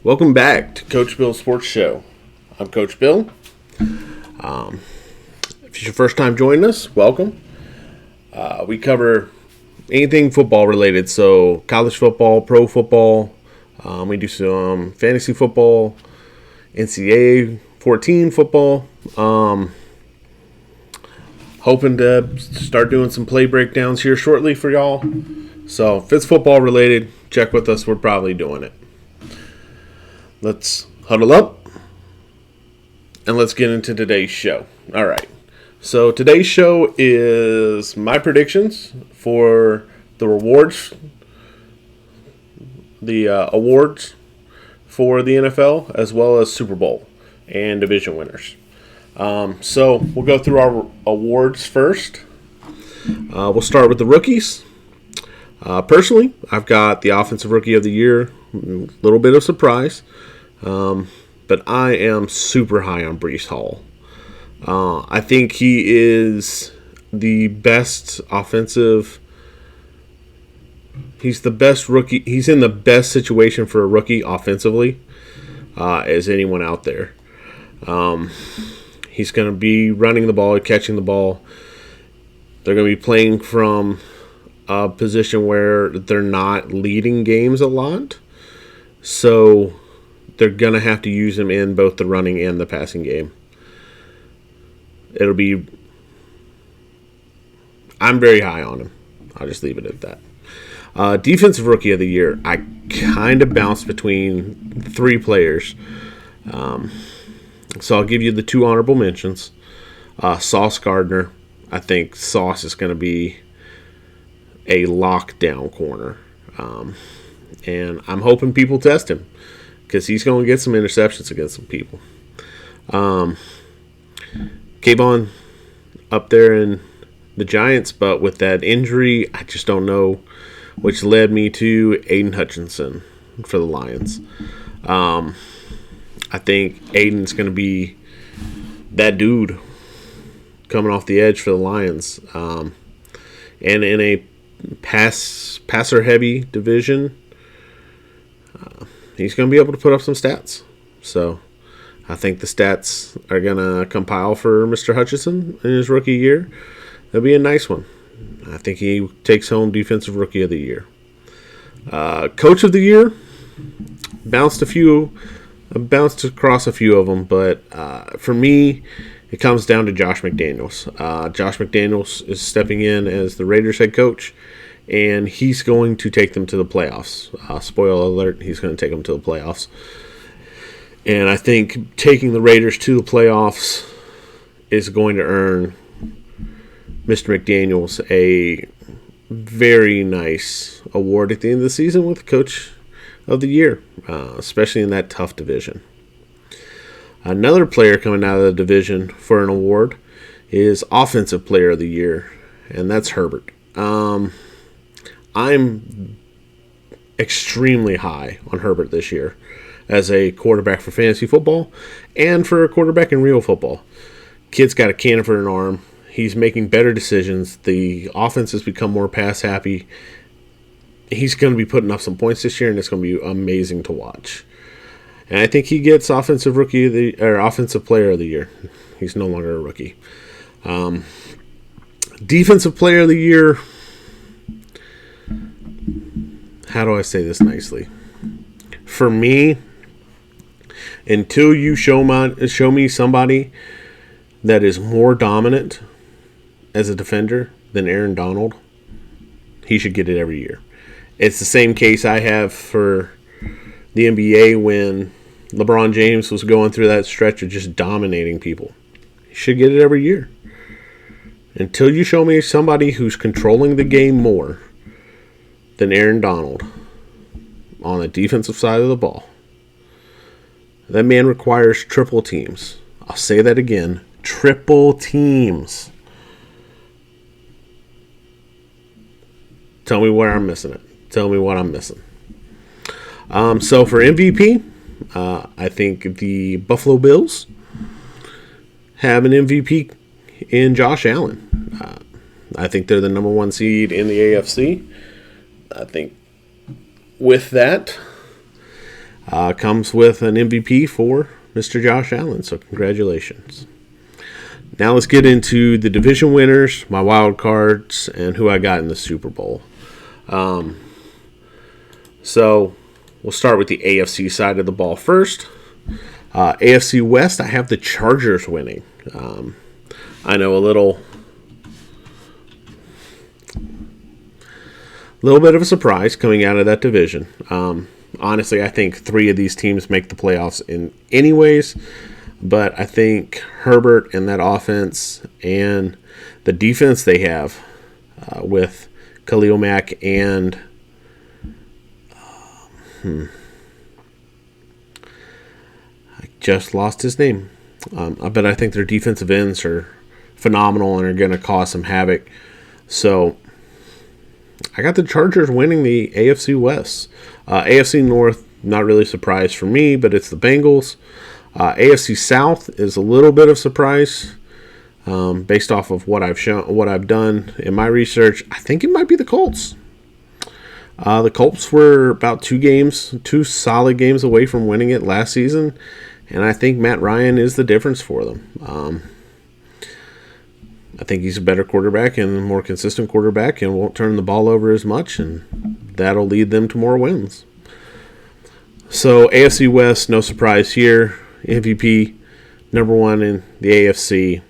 Welcome back to Coach Bill's Sports Show. I'm Coach Bill. If it's your first time joining us, welcome. We cover anything football related, so college football, pro football. We do some fantasy football, NCAA 14 football. Hoping to start doing some play breakdowns here shortly for y'all. So if it's football related, check with us. We're probably doing it. Let's huddle up and let's get into today's show. All right. So today's show is my predictions for the awards for the NFL, as well as Super Bowl and division winners. So we'll go through our awards first. We'll start with the rookies. Personally, I've got the Offensive Rookie of the Year. A little bit of surprise. But I am super high on Breece Hall. I think he is the best offensive. He's the best rookie. He's in the best situation for a rookie offensively as anyone out there. He's going to be running the ball, catching the ball. They're going to be playing from a position where they're not leading games a lot. So they're going to have to use him in both the running and the passing game. I'm very high on him. I'll just leave it at that. Defensive Rookie of the Year, I kind of bounced between three players. So I'll give you the two honorable mentions. Sauce Gardner. I think Sauce is going to be a lockdown corner. And I'm hoping people test him, because he's going to get some interceptions against some people. Kayvon up there in the Giants, but with that injury, I just don't know, which led me to Aiden Hutchinson for the Lions. I think Aiden's going to be that dude coming off the edge for the Lions. And in a passer-heavy division, he's going to be able to put up some stats. So I think the stats are going to compile for Mr. Hutchinson in his rookie year. That'll be a nice one. I think he takes home Defensive Rookie of the Year. Coach of the Year, bounced across a few of them, but for me, it comes down to Josh McDaniels. Josh McDaniels is stepping in as the Raiders head coach, and he's going to take them to the playoffs. Spoiler alert, he's going to take them to the playoffs. And I think taking the Raiders to the playoffs is going to earn Mr. McDaniels a very nice award at the end of the season with Coach of the Year, especially in that tough division. Another player coming out of the division for an award is Offensive Player of the Year, and that's Herbert. I'm extremely high on Herbert this year as a quarterback for fantasy football and for a quarterback in real football. Kid's got a cannon for an arm. He's making better decisions. The offense has become more pass happy. He's going to be putting up some points this year, and it's going to be amazing to watch. And I think he gets Offensive Player of the Year. He's no longer a rookie. Defensive Player of the Year. How do I say this nicely? For me, until you show me somebody that is more dominant as a defender than Aaron Donald, he should get it every year. It's the same case I have for the NBA when LeBron James was going through that stretch of just dominating people. He should get it every year. Until you show me somebody who's controlling the game more than Aaron Donald on the defensive side of the ball, that man requires triple teams. I'll say that again. Triple teams. Tell me where I'm missing it. Tell me what I'm missing. So for MVP, I think the Buffalo Bills have an MVP in Josh Allen. I think they're the number one seed in the AFC. I think with that, comes with an MVP for Mr. Josh Allen. So congratulations. Now let's get into the division winners, my wild cards, and who I got in the Super Bowl. So we'll start with the AFC side of the ball first. AFC West, I have the Chargers winning. I know a little bit of a surprise coming out of that division. Honestly, I think 3 of these teams make the playoffs in anyways. But I think Herbert and that offense and the defense they have with Khalil Mack and I just lost his name. But I think their defensive ends are phenomenal and are going to cause some havoc. So I got the Chargers winning the AFC West. AFC North, not really a surprise for me, but it's the Bengals. AFC South is a little bit of surprise based off of what I've done in my research. I think it might be the Colts. The Colts were about 2 solid games away from winning it last season, and I think Matt Ryan is the difference for them. I think he's a better quarterback and a more consistent quarterback and won't turn the ball over as much, and that'll lead them to more wins. So AFC West, no surprise here. MVP, number 1 in the AFC,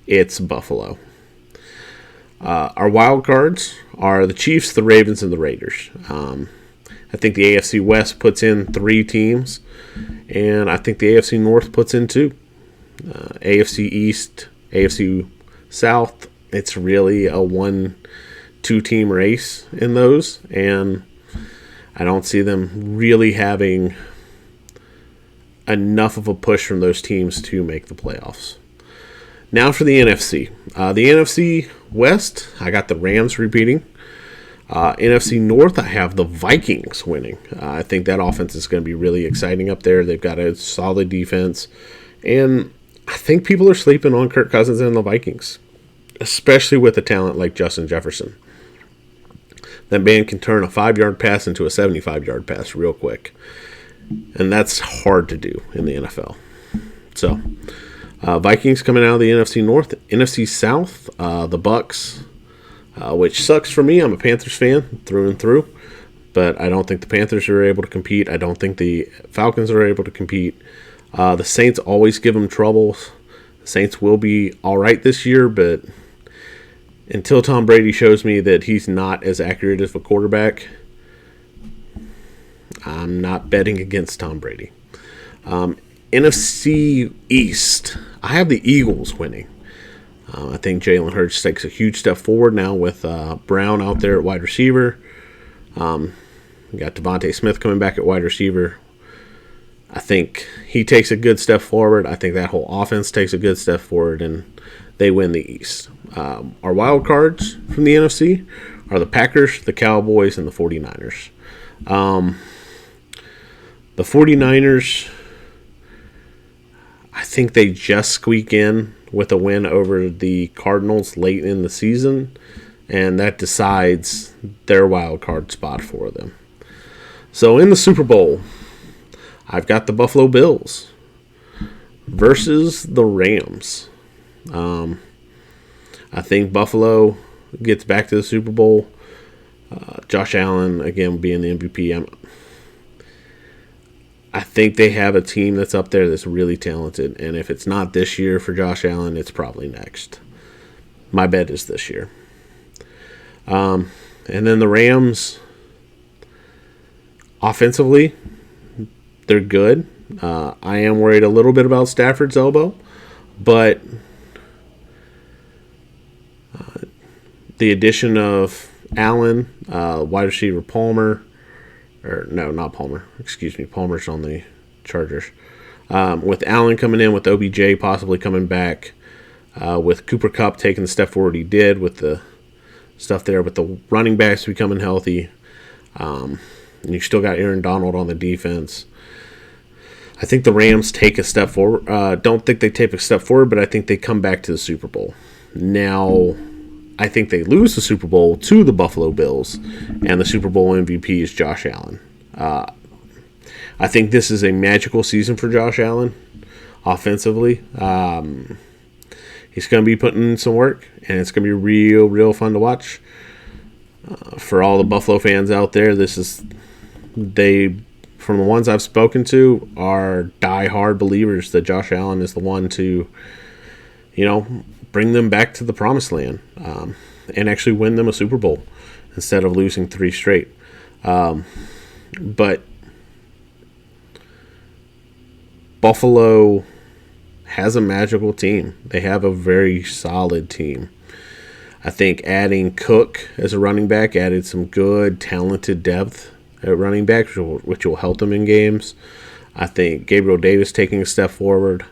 it's Buffalo. Our wild cards are the Chiefs, the Ravens, and the Raiders. I think the AFC West puts in 3 teams, and I think the AFC North puts in 2. AFC East, AFC South, it's really a 1-2 team race in those, and I don't see them really having enough of a push from those teams to make the playoffs. Now for the NFC. The NFC West, I got the Rams repeating. NFC North, I have the Vikings winning. I think that offense is going to be really exciting up there. They've got a solid defense. And I think people are sleeping on Kirk Cousins and the Vikings, especially with a talent like Justin Jefferson. That man can turn a 5-yard pass into a 75-yard pass real quick. And that's hard to do in the NFL. So, Vikings coming out of the NFC North. NFC South, the Bucs, which sucks for me. I'm a Panthers fan through and through. But I don't think the Panthers are able to compete. I don't think the Falcons are able to compete. The Saints always give them trouble. The Saints will be all right this year, but until Tom Brady shows me that he's not as accurate as a quarterback, I'm not betting against Tom Brady. NFC East, I have the Eagles winning. I think Jalen Hurts takes a huge step forward now with Brown out there at wide receiver. We got Devontae Smith coming back at wide receiver. I think he takes a good step forward. I think that whole offense takes a good step forward, and they win the East. Our wild cards from the NFC are the Packers, the Cowboys, and the 49ers. The 49ers, I think they just squeak in with a win over the Cardinals late in the season, and that decides their wild card spot for them. So in the Super Bowl, I've got the Buffalo Bills versus the Rams. I think Buffalo gets back to the Super Bowl. Josh Allen, again, being the MVP. I think they have a team that's up there that's really talented. And if it's not this year for Josh Allen, it's probably next. My bet is this year. And then the Rams, offensively, they're good. I am worried a little bit about Stafford's elbow. But the addition of Allen, wide receiver Palmer, Palmer's on the Chargers. With Allen coming in, with OBJ possibly coming back, with Cooper Kupp taking the step forward he did, with the stuff there, with the running backs becoming healthy, and you still got Aaron Donald on the defense. I think the Rams take a step forward. Don't think they take a step forward, but I think they come back to the Super Bowl. Now, I think they lose the Super Bowl to the Buffalo Bills, and the Super Bowl MVP is Josh Allen. I think this is a magical season for Josh Allen offensively. He's going to be putting in some work, and it's going to be real fun to watch. For all the Buffalo fans out there, from the ones I've spoken to, are die-hard believers that Josh Allen is the one to, bring them back to the promised land and actually win them a Super Bowl instead of losing 3 straight. But Buffalo has a magical team. They have a very solid team. I think adding Cook as a running back added some good, talented depth at running back, which will help them in games. I think Gabriel Davis taking a step forward.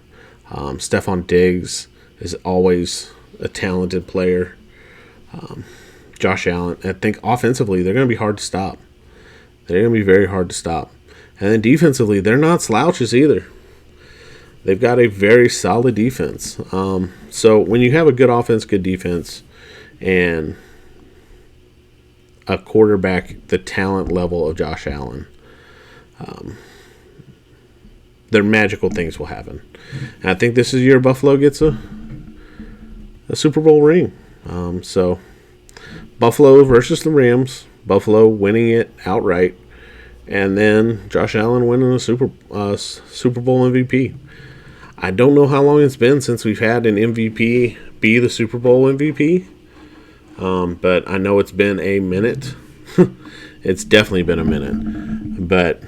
Stephon Diggs is always a talented player. Josh Allen, I think offensively, they're going to be hard to stop. They're going to be very hard to stop. And then defensively, they're not slouches either. They've got a very solid defense. So when you have a good offense, good defense, and a quarterback the talent level of Josh Allen, their magical things will happen. And I think this is the year Buffalo gets a Super Bowl ring. So Buffalo versus the Rams, Buffalo winning it outright, and then Josh Allen winning a Super Bowl MVP. I don't know how long it's been since we've had an MVP be the Super Bowl MVP, but I know it's been a minute. It's definitely been a minute. But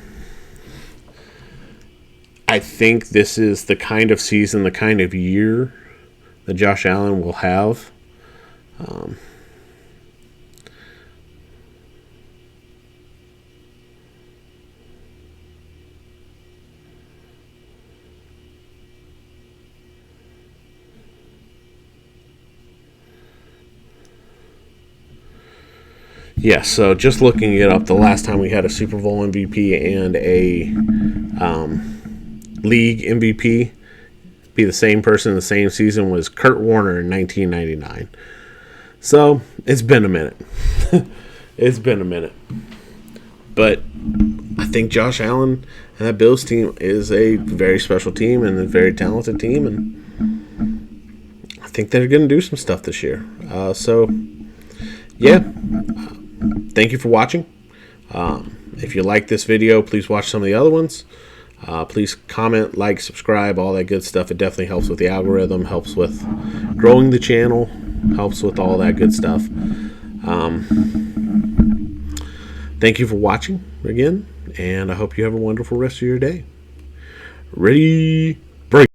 I think this is the kind of season, the kind of year that Josh Allen will have. Yeah, so just looking it up, the last time we had a Super Bowl MVP and a league MVP be the same person in the same season was Kurt Warner in 1999. So it's been a minute. It's been a minute. But I think Josh Allen and that Bills team is a very special team and a very talented team, and I think they're going to do some stuff this year. Thank you for watching. If you like this video, please watch some of the other ones. Please comment, like, subscribe, all that good stuff. It definitely helps with the algorithm, helps with growing the channel, helps with all that good stuff. Thank you for watching again, and I hope you have a wonderful rest of your day. Ready?